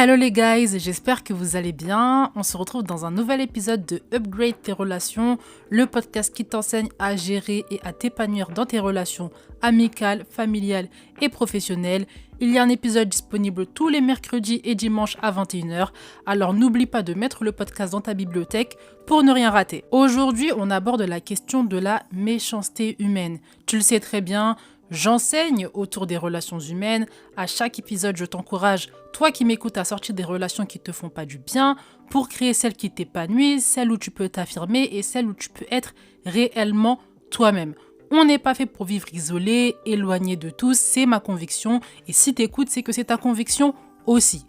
Hello les guys, j'espère que vous allez bien. On se retrouve dans un nouvel épisode de Upgrade tes relations, le podcast qui t'enseigne à gérer et à t'épanouir dans tes relations amicales, familiales et professionnelles. Il y a un épisode disponible tous les mercredis et dimanches à 21h, alors n'oublie pas de mettre le podcast dans ta bibliothèque pour ne rien rater. Aujourd'hui, on aborde la question de la méchanceté humaine. Tu le sais très bien, j'enseigne autour des relations humaines. À chaque épisode, je t'encourage, toi qui m'écoutes, à sortir des relations qui te font pas du bien pour créer celles qui t'épanouissent, celles où tu peux t'affirmer et celles où tu peux être réellement toi-même. On n'est pas fait pour vivre isolé, éloigné de tous, c'est ma conviction. Et si t'écoutes, c'est que c'est ta conviction aussi.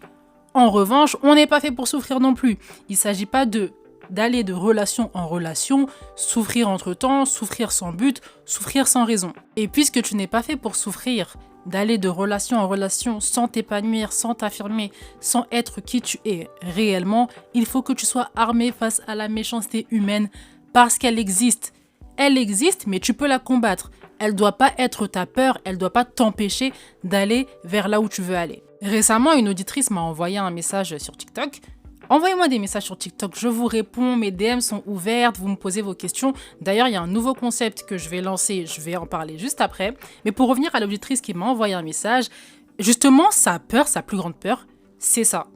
En revanche, on n'est pas fait pour souffrir non plus. Il ne s'agit pas d'aller de relation en relation, souffrir entre temps, souffrir sans but, souffrir sans raison. Et puisque tu n'es pas fait pour souffrir, d'aller de relation en relation sans t'épanouir, sans t'affirmer, sans être qui tu es réellement, il faut que tu sois armé face à la méchanceté humaine parce qu'elle existe. Elle existe, mais tu peux la combattre. Elle ne doit pas être ta peur, elle ne doit pas t'empêcher d'aller vers là où tu veux aller. Récemment, une auditrice m'a envoyé un message sur TikTok. Envoyez-moi des messages sur TikTok, je vous réponds, mes DM sont ouvertes, vous me posez vos questions. D'ailleurs, il y a un nouveau concept que je vais lancer, je vais en parler juste après. Mais pour revenir à l'auditrice qui m'a envoyé un message, justement, sa peur, sa plus grande peur, c'est ça.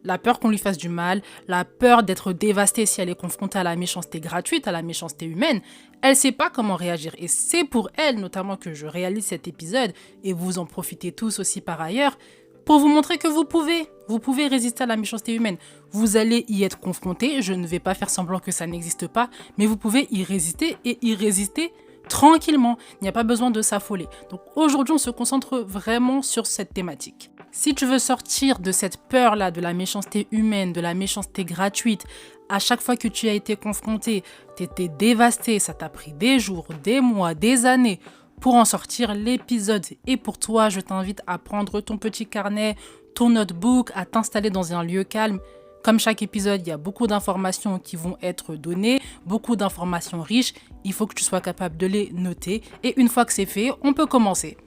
La peur qu'on lui fasse du mal, la peur d'être dévastée si elle est confrontée à la méchanceté gratuite, à la méchanceté humaine. Elle ne sait pas comment réagir. Et c'est pour elle, notamment, que je réalise cet épisode, et vous en profitez tous aussi par ailleurs, pour vous montrer que vous pouvez résister à la méchanceté humaine. Vous allez y être confronté, je ne vais pas faire semblant que ça n'existe pas, mais vous pouvez y résister et y résister tranquillement. Il n'y a pas besoin de s'affoler. Donc aujourd'hui, on se concentre vraiment sur cette thématique. Si tu veux sortir de cette peur-là, de la méchanceté humaine, de la méchanceté gratuite, à chaque fois que tu as été confronté, tu étais dévasté, ça t'a pris des jours, des mois, des années pour en sortir, l'épisode est pour toi. Je t'invite à prendre ton petit carnet, ton notebook, à t'installer dans un lieu calme. Comme chaque épisode, il y a beaucoup d'informations qui vont être données, beaucoup d'informations riches. Il faut que tu sois capable de les noter. Et une fois que c'est fait, on peut commencer.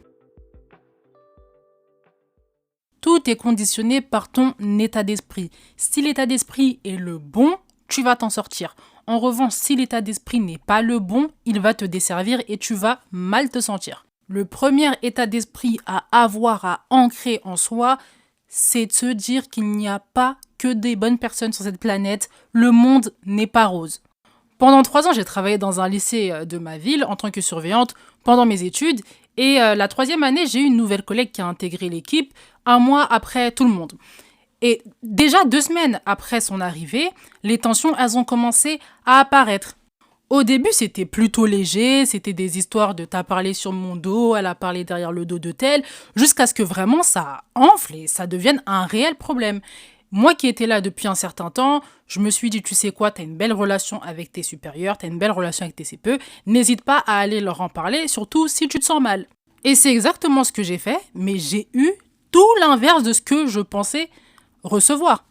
Tout est conditionné par ton état d'esprit. Si l'état d'esprit est le bon, tu vas t'en sortir. En revanche, si l'état d'esprit n'est pas le bon, il va te desservir et tu vas mal te sentir. Le premier état d'esprit à avoir, à ancrer en soi, c'est de se dire qu'il n'y a pas que des bonnes personnes sur cette planète. Le monde n'est pas rose. Pendant 3 ans, j'ai travaillé dans un lycée de ma ville en tant que surveillante pendant mes études. Et la 3e année, j'ai eu une nouvelle collègue qui a intégré l'équipe 1 mois après tout le monde. Et déjà 2 semaines après son arrivée, les tensions, elles ont commencé à apparaître. Au début, c'était plutôt léger, c'était des histoires de « t'as parlé sur mon dos, elle a parlé derrière le dos de tel », jusqu'à ce que vraiment ça enfle et ça devienne un réel problème. Moi qui étais là depuis un certain temps, je me suis dit, tu sais quoi, t'as une belle relation avec tes supérieurs, t'as une belle relation avec tes CPE, n'hésite pas à aller leur en parler, surtout si tu te sens mal. Et c'est exactement ce que j'ai fait, mais j'ai eu tout l'inverse de ce que je pensais recevoir.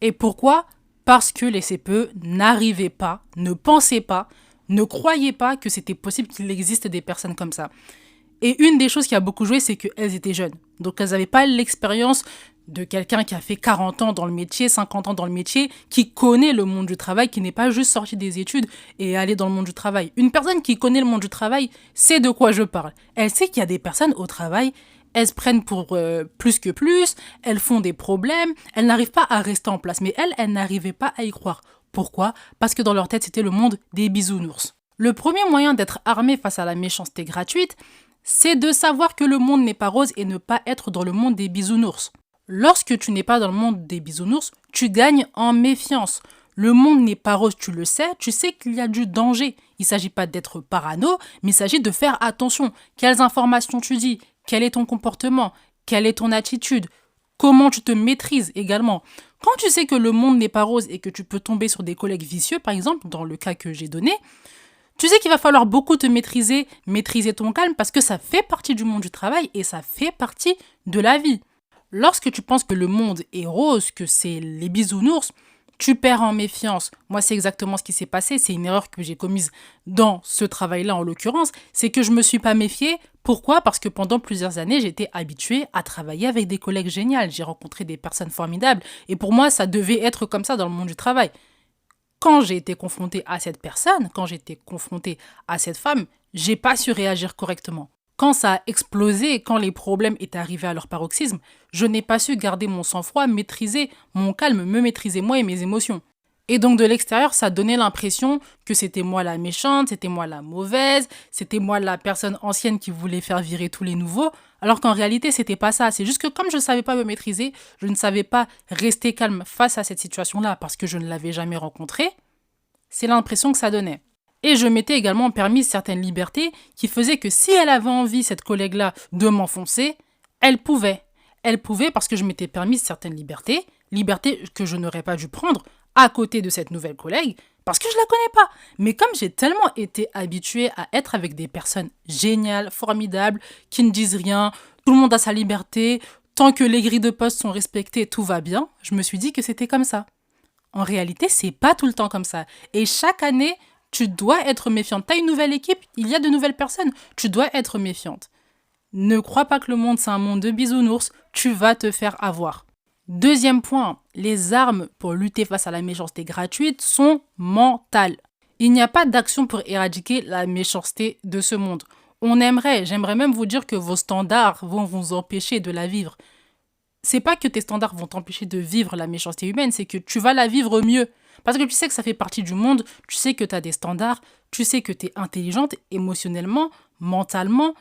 Et pourquoi ? Parce que les CPE n'arrivaient pas, ne pensaient pas, ne croyaient pas que c'était possible qu'il existe des personnes comme ça. Et une des choses qui a beaucoup joué, c'est qu'elles étaient jeunes. Donc elles n'avaient pas l'expérience de quelqu'un qui a fait 40 ans dans le métier, 50 ans dans le métier, qui connaît le monde du travail, qui n'est pas juste sorti des études et allé dans le monde du travail. Une personne qui connaît le monde du travail sait de quoi je parle. Elle sait qu'il y a des personnes au travail, elles se prennent pour plus que plus, elles font des problèmes, elles n'arrivent pas à rester en place. Mais elles n'arrivaient pas à y croire. Pourquoi ? Parce que dans leur tête, c'était le monde des bisounours. Le premier moyen d'être armé face à la méchanceté gratuite, c'est de savoir que le monde n'est pas rose et ne pas être dans le monde des bisounours. Lorsque tu n'es pas dans le monde des bisounours, tu gagnes en méfiance. Le monde n'est pas rose, tu le sais, tu sais qu'il y a du danger. Il ne s'agit pas d'être parano, mais il s'agit de faire attention. Quelles informations tu dis ? Quel est ton comportement ? Quelle est ton attitude ? Comment tu te maîtrises également ? Quand tu sais que le monde n'est pas rose et que tu peux tomber sur des collègues vicieux, par exemple, dans le cas que j'ai donné, tu sais qu'il va falloir beaucoup te maîtriser ton calme parce que ça fait partie du monde du travail et ça fait partie de la vie. Lorsque tu penses que le monde est rose, que c'est les bisounours, Tu perds en méfiance. Moi, c'est exactement ce qui s'est passé. C'est une erreur que j'ai commise dans ce travail-là, en l'occurrence. C'est que je ne me suis pas méfiée. Pourquoi? Parce que pendant plusieurs années, j'étais habituée à travailler avec des collègues géniaux. J'ai rencontré des personnes formidables. Et pour moi, ça devait être comme ça dans le monde du travail. Quand j'ai été confrontée à cette personne, quand j'ai été confrontée à cette femme, j'ai pas su réagir correctement. Quand ça a explosé, quand les problèmes étaient arrivés à leur paroxysme, je n'ai pas su garder mon sang-froid, maîtriser mon calme, me maîtriser moi et mes émotions. Et donc de l'extérieur, ça donnait l'impression que c'était moi la méchante, c'était moi la mauvaise, c'était moi la personne ancienne qui voulait faire virer tous les nouveaux, alors qu'en réalité, c'était pas ça. C'est juste que comme je ne savais pas me maîtriser, je ne savais pas rester calme face à cette situation-là parce que je ne l'avais jamais rencontrée, c'est l'impression que ça donnait. Et je m'étais également permis certaines libertés qui faisaient que si elle avait envie, cette collègue-là, de m'enfoncer, elle pouvait. Elle pouvait parce que je m'étais permis certaines libertés, libertés que je n'aurais pas dû prendre à côté de cette nouvelle collègue parce que je la connais pas. Mais comme j'ai tellement été habituée à être avec des personnes géniales, formidables, qui ne disent rien, tout le monde a sa liberté, tant que les grilles de poste sont respectées, tout va bien, je me suis dit que c'était comme ça. En réalité, c'est pas tout le temps comme ça. Et chaque année, tu dois être méfiante. Tu as une nouvelle équipe, il y a de nouvelles personnes. Tu dois être méfiante. Ne crois pas que le monde, c'est un monde de bisounours. Tu vas te faire avoir. Deuxième point, les armes pour lutter face à la méchanceté gratuite sont mentales. Il n'y a pas d'action pour éradiquer la méchanceté de ce monde. J'aimerais même vous dire que vos standards vont vous empêcher de la vivre. C'est pas que tes standards vont t'empêcher de vivre la méchanceté humaine, c'est que tu vas la vivre mieux. Parce que tu sais que ça fait partie du monde, tu sais que tu as des standards, tu sais que tu es intelligente émotionnellement, mentalement,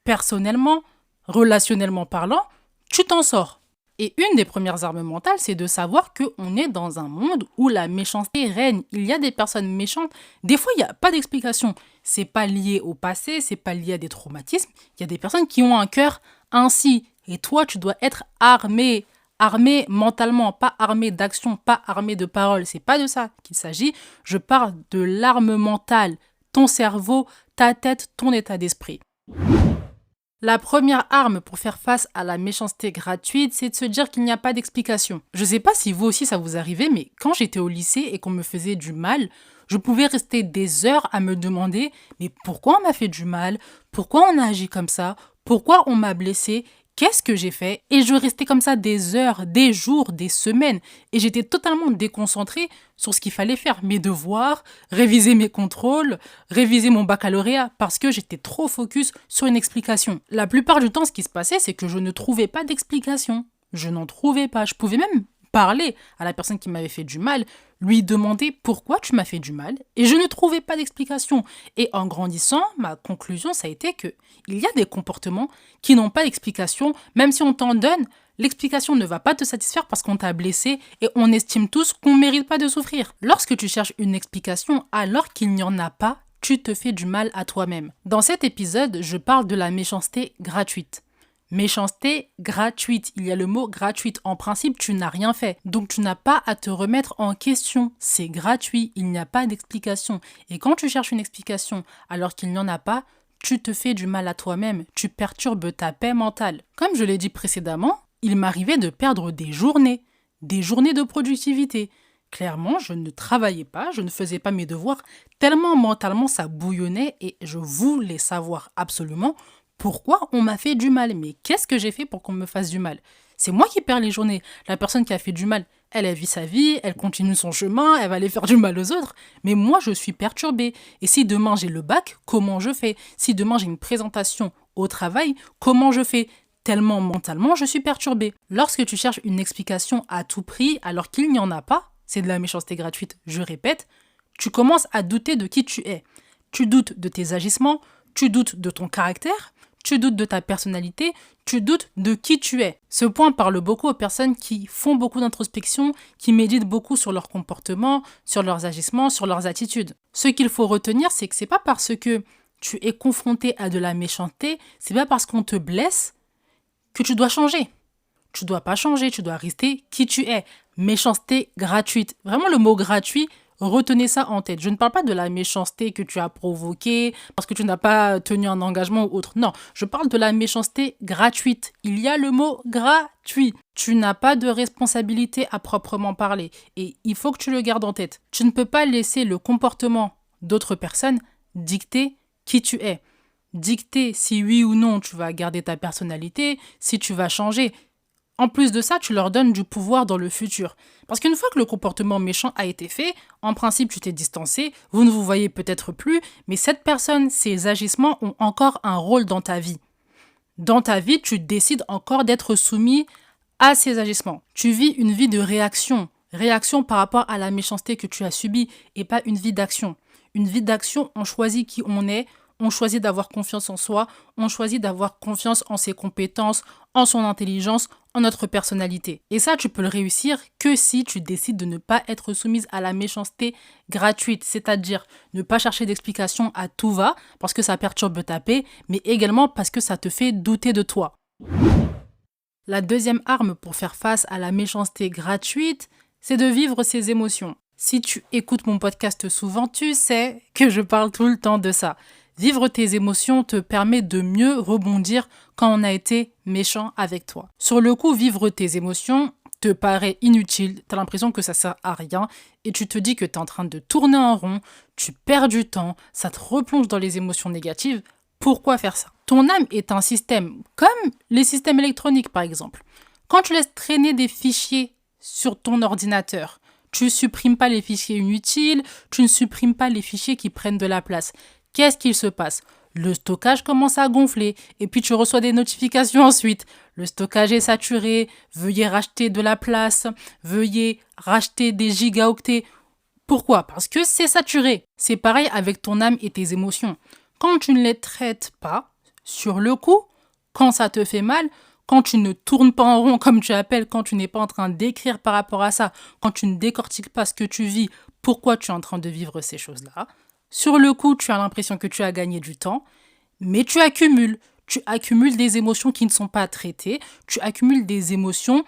personnellement, relationnellement parlant, tu t'en sors. Et une des premières armes mentales, c'est de savoir qu'on est dans un monde où la méchanceté règne. Il y a des personnes méchantes. Des fois, il n'y a pas d'explication. C'est pas lié au passé, c'est pas lié à des traumatismes. Il y a des personnes qui ont un cœur ainsi. Et toi, tu dois être armé. Armé mentalement, pas armé d'action, pas armé de parole. C'est pas de ça qu'il s'agit. Je parle de l'arme mentale. Ton cerveau, ta tête, ton état d'esprit. La première arme pour faire face à la méchanceté gratuite, c'est de se dire qu'il n'y a pas d'explication. Je sais pas si vous aussi ça vous arrivait, mais quand j'étais au lycée et qu'on me faisait du mal, je pouvais rester des heures à me demander mais pourquoi on m'a fait du mal? Pourquoi on a agi comme ça? Pourquoi on m'a blessé? Qu'est-ce que j'ai fait? Et je restais comme ça des heures, des jours, des semaines. Et j'étais totalement déconcentrée sur ce qu'il fallait faire. Mes devoirs, réviser mes contrôles, réviser mon baccalauréat. Parce que j'étais trop focus sur une explication. La plupart du temps, ce qui se passait, c'est que je ne trouvais pas d'explication. Je n'en trouvais pas. Je pouvais même parler à la personne qui m'avait fait du mal, lui demander pourquoi tu m'as fait du mal, et je ne trouvais pas d'explication. Et en grandissant, ma conclusion, ça a été que il y a des comportements qui n'ont pas d'explication, même si on t'en donne, l'explication ne va pas te satisfaire parce qu'on t'a blessé et on estime tous qu'on ne mérite pas de souffrir. Lorsque tu cherches une explication alors qu'il n'y en a pas, tu te fais du mal à toi-même. Dans cet épisode, je parle de la méchanceté gratuite. Méchanceté gratuite. Il y a le mot gratuite. En principe, tu n'as rien fait. Donc, tu n'as pas à te remettre en question. C'est gratuit. Il n'y a pas d'explication. Et quand tu cherches une explication alors qu'il n'y en a pas, tu te fais du mal à toi-même. Tu perturbes ta paix mentale. Comme je l'ai dit précédemment, il m'arrivait de perdre des journées de productivité. Clairement, je ne travaillais pas, je ne faisais pas mes devoirs, tellement mentalement ça bouillonnait et je voulais savoir absolument pourquoi on m'a fait du mal. Mais qu'est-ce que j'ai fait pour qu'on me fasse du mal? C'est moi qui perds les journées. La personne qui a fait du mal, elle vit sa vie, elle continue son chemin, elle va aller faire du mal aux autres. Mais moi, je suis perturbée. Et si demain j'ai le bac, comment je fais? Si demain j'ai une présentation au travail, comment je fais? Tellement mentalement, je suis perturbée. Lorsque tu cherches une explication à tout prix alors qu'il n'y en a pas, c'est de la méchanceté gratuite, je répète, tu commences à douter de qui tu es. Tu doutes de tes agissements, tu doutes de ton caractère, tu doutes de ta personnalité, tu doutes de qui tu es. Ce point parle beaucoup aux personnes qui font beaucoup d'introspection, qui méditent beaucoup sur leur comportement, sur leurs agissements, sur leurs attitudes. Ce qu'il faut retenir, c'est que c'est pas parce que tu es confronté à de la méchanceté, c'est pas parce qu'on te blesse que tu dois changer. Tu dois pas changer, tu dois rester qui tu es. Méchanceté gratuite. Vraiment le mot gratuit, retenez ça en tête. Je ne parle pas de la méchanceté que tu as provoquée parce que tu n'as pas tenu un engagement ou autre. Non, je parle de la méchanceté gratuite. Il y a le mot gratuit. Tu n'as pas de responsabilité à proprement parler et il faut que tu le gardes en tête. Tu ne peux pas laisser le comportement d'autres personnes dicter qui tu es. Dicter si oui ou non tu vas garder ta personnalité, si tu vas changer. En plus de ça, tu leur donnes du pouvoir dans le futur. Parce qu'une fois que le comportement méchant a été fait, en principe tu t'es distancé, vous ne vous voyez peut-être plus, mais cette personne, ses agissements ont encore un rôle dans ta vie. Dans ta vie, tu décides encore d'être soumis à ces agissements. Tu vis une vie de réaction. Réaction par rapport à la méchanceté que tu as subie et pas une vie d'action. Une vie d'action, on choisit qui on est, on choisit d'avoir confiance en soi, on choisit d'avoir confiance en ses compétences, en son intelligence, en notre personnalité. Et ça, tu peux le réussir que si tu décides de ne pas être soumise à la méchanceté gratuite, c'est-à-dire ne pas chercher d'explications à tout va, parce que ça perturbe ta paix, mais également parce que ça te fait douter de toi. La deuxième arme pour faire face à la méchanceté gratuite, c'est de vivre ses émotions. Si tu écoutes mon podcast souvent, tu sais que je parle tout le temps de ça. Vivre tes émotions te permet de mieux rebondir quand on a été méchant avec toi. Sur le coup, vivre tes émotions te paraît inutile, tu as l'impression que ça sert à rien et tu te dis que tu es en train de tourner en rond, tu perds du temps, ça te replonge dans les émotions négatives. Pourquoi faire ça? Ton âme est un système, comme les systèmes électroniques par exemple. Quand tu laisses traîner des fichiers sur ton ordinateur, tu ne supprimes pas les fichiers inutiles, tu ne supprimes pas les fichiers qui prennent de la place. Qu'est-ce qu'il se passe? Le stockage commence à gonfler et puis tu reçois des notifications ensuite. Le stockage est saturé, veuillez racheter de la place, veuillez racheter des gigaoctets. Pourquoi? Parce que c'est saturé. C'est pareil avec ton âme et tes émotions. Quand tu ne les traites pas, sur le coup, quand ça te fait mal, quand tu ne tournes pas en rond comme tu appelles, quand tu n'es pas en train d'écrire par rapport à ça, quand tu ne décortiques pas ce que tu vis, pourquoi tu es en train de vivre ces choses-là, sur le coup, tu as l'impression que tu as gagné du temps, mais tu accumules. Tu accumules des émotions qui ne sont pas traitées, tu accumules des émotions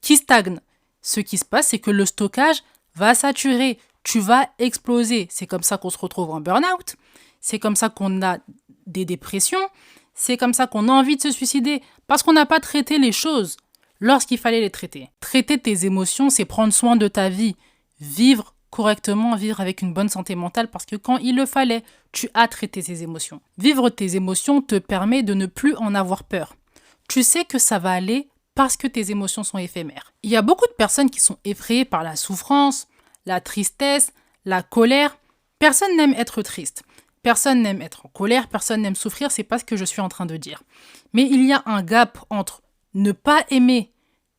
qui stagnent. Ce qui se passe, c'est que le stockage va saturer, tu vas exploser. C'est comme ça qu'on se retrouve en burn-out, c'est comme ça qu'on a des dépressions, c'est comme ça qu'on a envie de se suicider, parce qu'on n'a pas traité les choses lorsqu'il fallait les traiter. Traiter tes émotions, c'est prendre soin de ta vie, vivre correctement, vivre avec une bonne santé mentale, parce que quand il le fallait, tu as traité tes émotions. Vivre tes émotions te permet de ne plus en avoir peur. Tu sais que ça va aller parce que tes émotions sont éphémères. Il y a beaucoup de personnes qui sont effrayées par la souffrance, la tristesse, la colère. Personne n'aime être triste. Personne n'aime être en colère, personne n'aime souffrir, c'est pas ce que je suis en train de dire. Mais il y a un gap entre ne pas aimer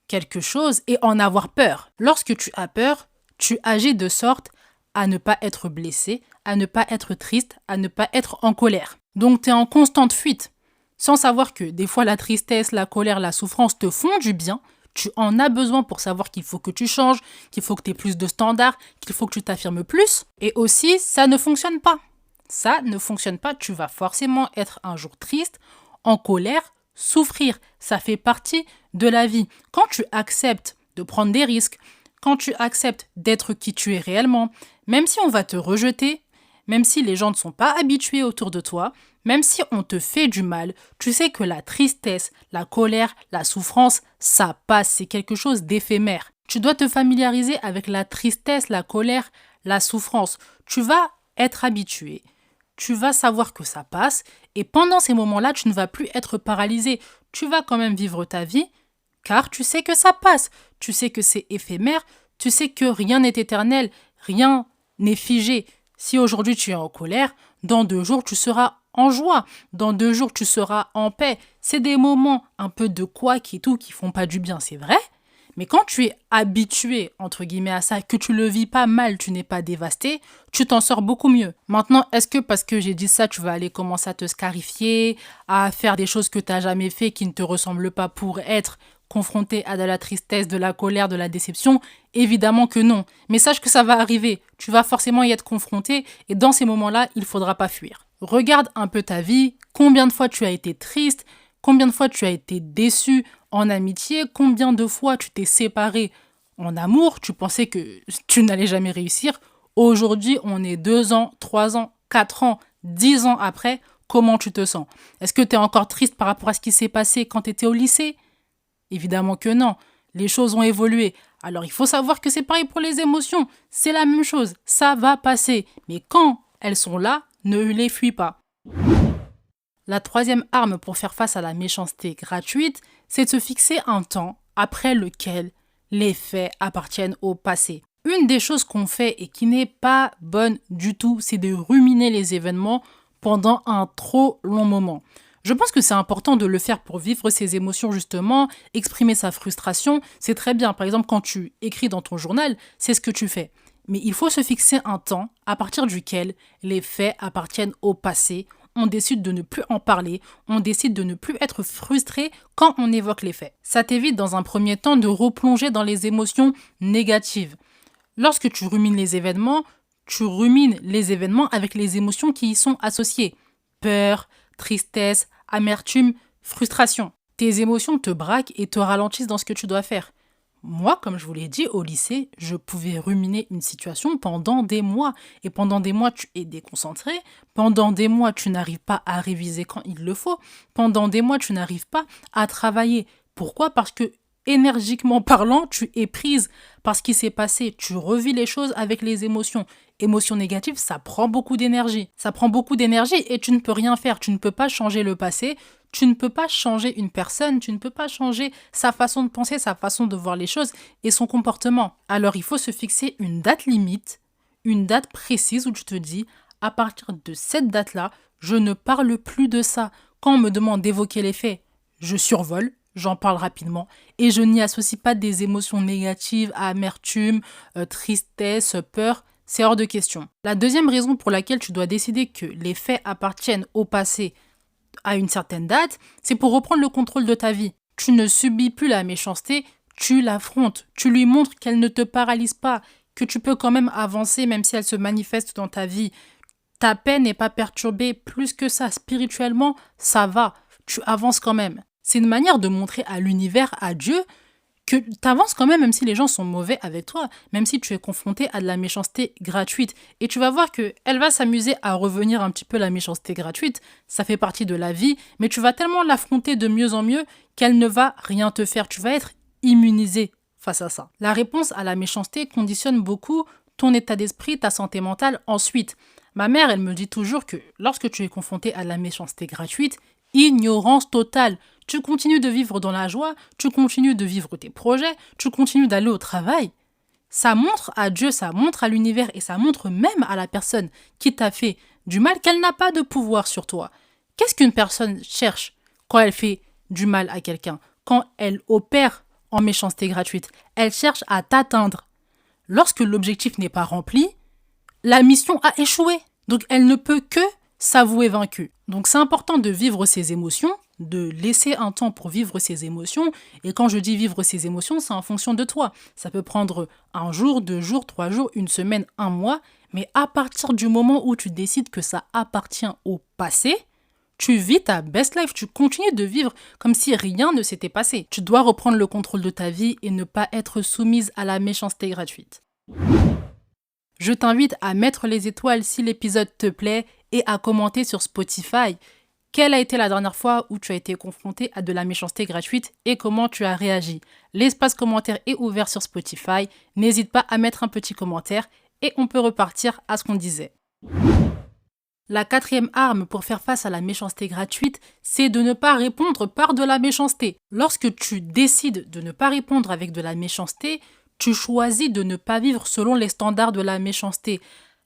quelque chose et en avoir peur. Lorsque tu as peur, tu agis de sorte à ne pas être blessé, à ne pas être triste, à ne pas être en colère. Donc tu es en constante fuite, sans savoir que des fois la tristesse, la colère, la souffrance te font du bien. Tu en as besoin pour savoir qu'il faut que tu changes, qu'il faut que tu aies plus de standards, qu'il faut que tu t'affirmes plus. Et aussi, ça ne fonctionne pas. Ça ne fonctionne pas, tu vas forcément être un jour triste, en colère, souffrir. Ça fait partie de la vie. Quand tu acceptes de prendre des risques, quand tu acceptes d'être qui tu es réellement, même si on va te rejeter, même si les gens ne sont pas habitués autour de toi, même si on te fait du mal, tu sais que la tristesse, la colère, la souffrance, ça passe, c'est quelque chose d'éphémère. Tu dois te familiariser avec la tristesse, la colère, la souffrance. Tu vas être habitué. Tu vas savoir que ça passe et pendant ces moments-là, tu ne vas plus être paralysé. Tu vas quand même vivre ta vie car tu sais que ça passe. Tu sais que c'est éphémère. Tu sais que rien n'est éternel. Rien n'est figé. Si aujourd'hui tu es en colère, dans 2 jours tu seras en joie. Dans 2 jours tu seras en paix. C'est des moments un peu de couac et tout qui font pas du bien, c'est vrai. Mais quand tu es habitué, entre guillemets, à ça, que tu le vis pas mal, tu n'es pas dévasté, tu t'en sors beaucoup mieux. Maintenant, est-ce que parce que j'ai dit ça, tu vas aller commencer à te scarifier, à faire des choses que tu n'as jamais fait, qui ne te ressemblent pas pour être confronté à de la tristesse, de la colère, de la déception? Évidemment que non. Mais sache que ça va arriver. Tu vas forcément y être confronté et dans ces moments-là, il ne faudra pas fuir. Regarde un peu ta vie, combien de fois tu as été triste, combien de fois tu as été déçu en amitié, combien de fois tu t'es séparé en amour, tu pensais que tu n'allais jamais réussir. Aujourd'hui, on est 2 ans, 3 ans, 4 ans, 10 ans après, comment tu te sens? Est-ce que tu es encore triste par rapport à ce qui s'est passé quand tu étais au lycée? Évidemment que non. Les choses ont évolué. Alors il faut savoir que c'est pareil pour les émotions. C'est la même chose. Ça va passer. Mais quand elles sont là, ne les fuis pas. La troisième arme pour faire face à la méchanceté gratuite, c'est de se fixer un temps après lequel les faits appartiennent au passé. Une des choses qu'on fait et qui n'est pas bonne du tout, c'est de ruminer les événements pendant un trop long moment. Je pense que c'est important de le faire pour vivre ses émotions justement, exprimer sa frustration, c'est très bien. Par exemple, quand tu écris dans ton journal, c'est ce que tu fais. Mais il faut se fixer un temps à partir duquel les faits appartiennent au passé. On décide de ne plus en parler, on décide de ne plus être frustré quand on évoque les faits. Ça t'évite dans un premier temps de replonger dans les émotions négatives. Lorsque tu rumines les événements avec les émotions qui y sont associées. Peur, tristesse, amertume, frustration. Tes émotions te braquent et te ralentissent dans ce que tu dois faire. Moi, comme je vous l'ai dit, au lycée, je pouvais ruminer une situation pendant des mois. Et pendant des mois, tu es déconcentré. Pendant des mois, tu n'arrives pas à réviser quand il le faut. Pendant des mois, tu n'arrives pas à travailler. Pourquoi ? Parce que, énergiquement parlant, tu es prise par ce qui s'est passé. Tu revis les choses avec les émotions. Émotions négatives, ça prend beaucoup d'énergie. Ça prend beaucoup d'énergie et tu ne peux rien faire. Tu ne peux pas changer le passé. Tu ne peux pas changer une personne, tu ne peux pas changer sa façon de penser, sa façon de voir les choses et son comportement. Alors il faut se fixer une date limite, une date précise où tu te dis, à partir de cette date-là, je ne parle plus de ça. Quand on me demande d'évoquer les faits, je survole, j'en parle rapidement et je n'y associe pas des émotions négatives, amertume, tristesse, peur. C'est hors de question. La deuxième raison pour laquelle tu dois décider que les faits appartiennent au passé à une certaine date, c'est pour reprendre le contrôle de ta vie. Tu ne subis plus la méchanceté, tu l'affrontes. Tu lui montres qu'elle ne te paralyse pas, que tu peux quand même avancer même si elle se manifeste dans ta vie. Ta paix n'est pas perturbée plus que ça. Spirituellement, ça va. Tu avances quand même. C'est une manière de montrer à l'univers, à Dieu, que tu avances quand même si les gens sont mauvais avec toi, même si tu es confronté à de la méchanceté gratuite. Et tu vas voir qu'elle va s'amuser à revenir un petit peu la méchanceté gratuite, ça fait partie de la vie, mais tu vas tellement l'affronter de mieux en mieux qu'elle ne va rien te faire. Tu vas être immunisé face à ça. La réponse à la méchanceté conditionne beaucoup ton état d'esprit, ta santé mentale ensuite. Ma mère, elle me dit toujours que lorsque tu es confronté à la méchanceté gratuite, ignorance totale. Tu continues de vivre dans la joie, tu continues de vivre tes projets, tu continues d'aller au travail. Ça montre à Dieu, ça montre à l'univers et ça montre même à la personne qui t'a fait du mal qu'elle n'a pas de pouvoir sur toi. Qu'est-ce qu'une personne cherche quand elle fait du mal à quelqu'un, quand elle opère en méchanceté gratuite? Elle cherche à t'atteindre. Lorsque l'objectif n'est pas rempli, la mission a échoué. Donc elle ne peut que s'avouer vaincue. Donc c'est important de vivre ses émotions, de laisser un temps pour vivre ses émotions. Et quand je dis vivre ses émotions, c'est en fonction de toi. Ça peut prendre 1 jour, 2 jours, 3 jours, 1 semaine, 1 mois. Mais à partir du moment où tu décides que ça appartient au passé, tu vis ta best life, tu continues de vivre comme si rien ne s'était passé. Tu dois reprendre le contrôle de ta vie et ne pas être soumise à la méchanceté gratuite. Je t'invite à mettre les étoiles si l'épisode te plaît et à commenter sur Spotify. Quelle a été la dernière fois où tu as été confronté à de la méchanceté gratuite et comment tu as réagi? L'espace commentaire est ouvert sur Spotify. N'hésite pas à mettre un petit commentaire et on peut repartir à ce qu'on disait. La 4e arme pour faire face à la méchanceté gratuite, c'est de ne pas répondre par de la méchanceté. Lorsque tu décides de ne pas répondre avec de la méchanceté, tu choisis de ne pas vivre selon les standards de la méchanceté.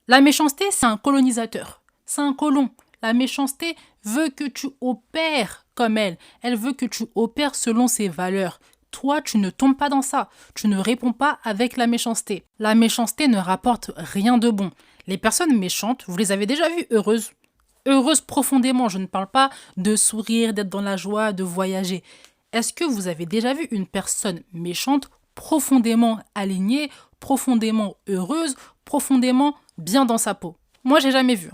La méchanceté, c'est un colonisateur, c'est un colon. La méchanceté veut que tu opères comme elle. Elle veut que tu opères selon ses valeurs. Toi, tu ne tombes pas dans ça. Tu ne réponds pas avec la méchanceté. La méchanceté ne rapporte rien de bon. Les personnes méchantes, vous les avez déjà vues heureuses. Heureuses profondément. Je ne parle pas de sourire, d'être dans la joie, de voyager. Est-ce que vous avez déjà vu une personne méchante profondément alignée, profondément heureuse, profondément bien dans sa peau? Moi, j'ai jamais vu.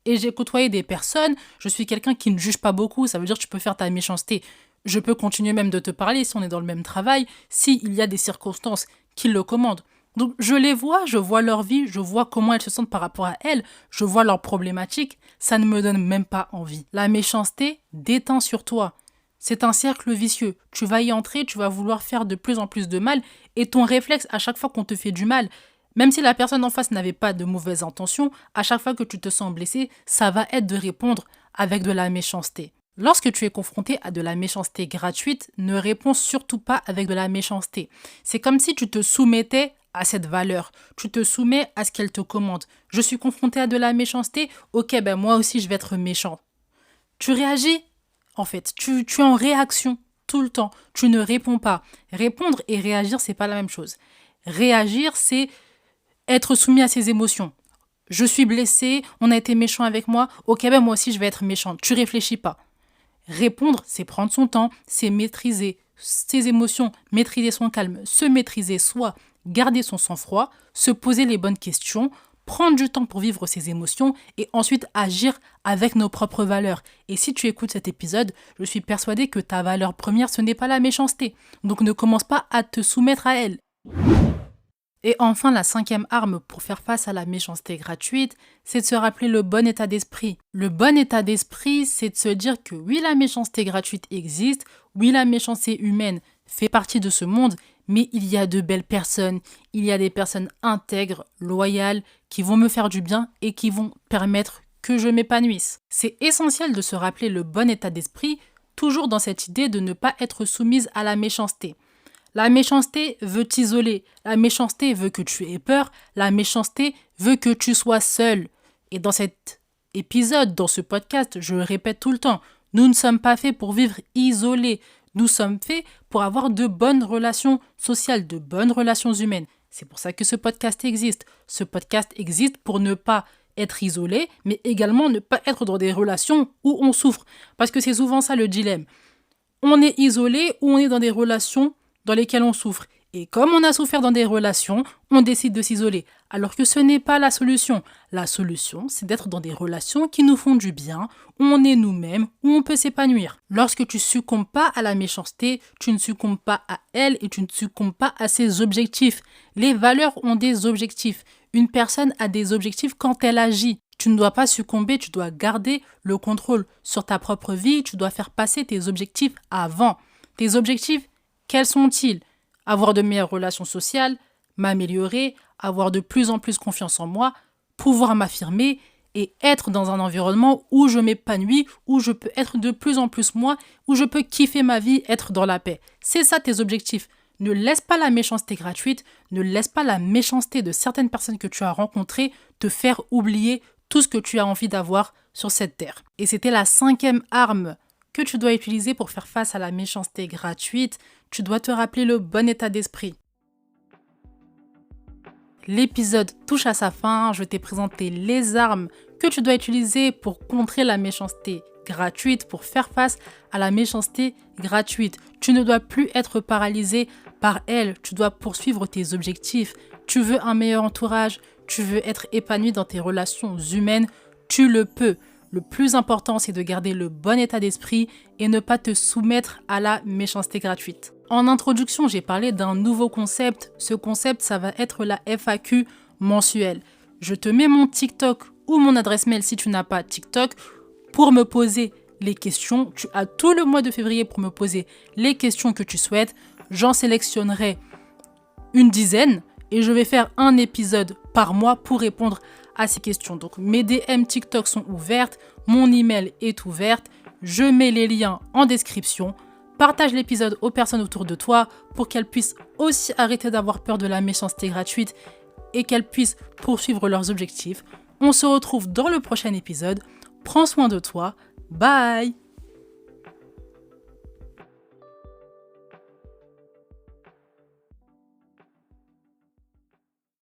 Et j'ai côtoyé des personnes, je suis quelqu'un qui ne juge pas beaucoup, ça veut dire que tu peux faire ta méchanceté. Je peux continuer même de te parler si on est dans le même travail, s'il y a des circonstances qui le commandent. Donc je les vois, je vois leur vie, je vois comment elles se sentent par rapport à elles, je vois leurs problématiques, ça ne me donne même pas envie. La méchanceté déteint sur toi. C'est un cercle vicieux. Tu vas y entrer, tu vas vouloir faire de plus en plus de mal et ton réflexe à chaque fois qu'on te fait du mal, même si la personne en face n'avait pas de mauvaises intentions, à chaque fois que tu te sens blessé, ça va être de répondre avec de la méchanceté. Lorsque tu es confronté à de la méchanceté gratuite, ne réponds surtout pas avec de la méchanceté. C'est comme si tu te soumettais à cette valeur. Tu te soumets à ce qu'elle te commande. Je suis confronté à de la méchanceté, ok, ben moi aussi je vais être méchant. Tu réagis, en fait. Tu es en réaction tout le temps. Tu ne réponds pas. Répondre et réagir, c'est pas la même chose. Réagir, c'est être soumis à ses émotions. Je suis blessé, on a été méchant avec moi, ok, ben moi aussi je vais être méchante. Tu réfléchis pas. Répondre, c'est prendre son temps, c'est maîtriser ses émotions, maîtriser son calme, se maîtriser soi, garder son sang-froid, se poser les bonnes questions, prendre du temps pour vivre ses émotions et ensuite agir avec nos propres valeurs. Et si tu écoutes cet épisode, je suis persuadée que ta valeur première, ce n'est pas la méchanceté. Donc ne commence pas à te soumettre à elle. Et enfin, la 5e arme pour faire face à la méchanceté gratuite, c'est de se rappeler le bon état d'esprit. Le bon état d'esprit, c'est de se dire que oui, la méchanceté gratuite existe, oui, la méchanceté humaine fait partie de ce monde, mais il y a de belles personnes, il y a des personnes intègres, loyales, qui vont me faire du bien et qui vont permettre que je m'épanouisse. C'est essentiel de se rappeler le bon état d'esprit, toujours dans cette idée de ne pas être soumise à la méchanceté. La méchanceté veut t'isoler, la méchanceté veut que tu aies peur, la méchanceté veut que tu sois seul. Et dans cet épisode, dans ce podcast, je le répète tout le temps, nous ne sommes pas faits pour vivre isolés, nous sommes faits pour avoir de bonnes relations sociales, de bonnes relations humaines. C'est pour ça que ce podcast existe. Ce podcast existe pour ne pas être isolé, mais également ne pas être dans des relations où on souffre. Parce que c'est souvent ça le dilemme. On est isolé ou on est dans des relations dans lesquelles on souffre. Et comme on a souffert dans des relations, on décide de s'isoler. Alors que ce n'est pas la solution. La solution, c'est d'être dans des relations qui nous font du bien, où on est nous-mêmes, où on peut s'épanouir. Lorsque tu succombes pas à la méchanceté, tu ne succombes pas à elle et tu ne succombes pas à ses objectifs. Les valeurs ont des objectifs. Une personne a des objectifs quand elle agit. Tu ne dois pas succomber, tu dois garder le contrôle sur ta propre vie, tu dois faire passer tes objectifs avant. Tes objectifs, quels sont-ils ? Avoir de meilleures relations sociales, m'améliorer, avoir de plus en plus confiance en moi, pouvoir m'affirmer et être dans un environnement où je m'épanouis, où je peux être de plus en plus moi, où je peux kiffer ma vie, être dans la paix. C'est ça tes objectifs. Ne laisse pas la méchanceté gratuite, ne laisse pas la méchanceté de certaines personnes que tu as rencontrées te faire oublier tout ce que tu as envie d'avoir sur cette terre. Et c'était la 5e arme que tu dois utiliser pour faire face à la méchanceté gratuite. Tu dois te rappeler le bon état d'esprit. L'épisode touche à sa fin. Je t'ai présenté les armes que tu dois utiliser pour contrer la méchanceté gratuite, pour faire face à la méchanceté gratuite. Tu ne dois plus être paralysé par elle. Tu dois poursuivre tes objectifs. Tu veux un meilleur entourage. Tu veux être épanoui dans tes relations humaines. Tu le peux. Le plus important, c'est de garder le bon état d'esprit et ne pas te soumettre à la méchanceté gratuite. En introduction, j'ai parlé d'un nouveau concept. Ce concept, ça va être la FAQ mensuelle. Je te mets mon TikTok ou mon adresse mail si tu n'as pas TikTok pour me poser les questions. Tu as tout le mois de février pour me poser les questions que tu souhaites. J'en sélectionnerai une dizaine et je vais faire un épisode par mois pour répondre à ces questions. Donc mes DM TikTok sont ouvertes, mon email est ouverte, je mets les liens en description. Partage l'épisode aux personnes autour de toi pour qu'elles puissent aussi arrêter d'avoir peur de la méchanceté gratuite et qu'elles puissent poursuivre leurs objectifs. On se retrouve dans le prochain épisode. Prends soin de toi. Bye!